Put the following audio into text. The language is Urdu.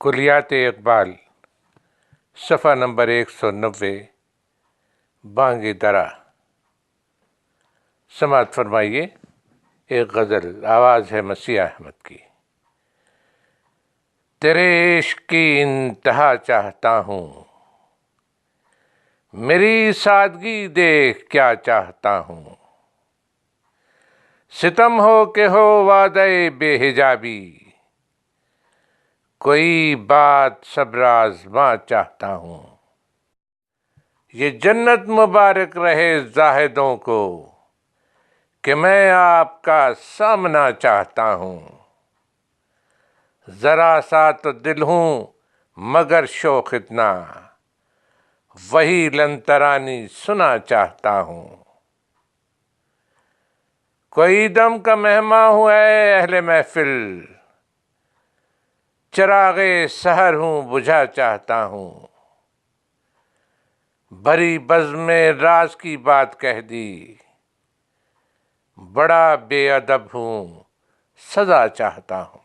کلیات اقبال صفحہ نمبر 190 بانگ درا۔ سماعت فرمائیے، ایک غزل، آواز ہے مسیح احمد کی۔ تیرے عشق کی انتہا چاہتا ہوں، میری سادگی دیکھ کیا چاہتا ہوں، ستم ہو کہ ہو وعدہ بے حجابی، کوئی بات صبر آزما چاہتا ہوں، یہ جنت مبارک رہے زاہدوں کو کہ میں آپ کا سامنا چاہتا ہوں، ذرا سا تو دل ہوں مگر شوق اتنا، وہی لن ترانی سنا چاہتا ہوں، کوئی دم کا مہماں ہوں اے اہل محفل، چراغ سحر ہوں بجھا چاہتا ہوں، بھری بزم میں راز کی بات کہہ دی، بڑا بے ادب ہوں سزا چاہتا ہوں۔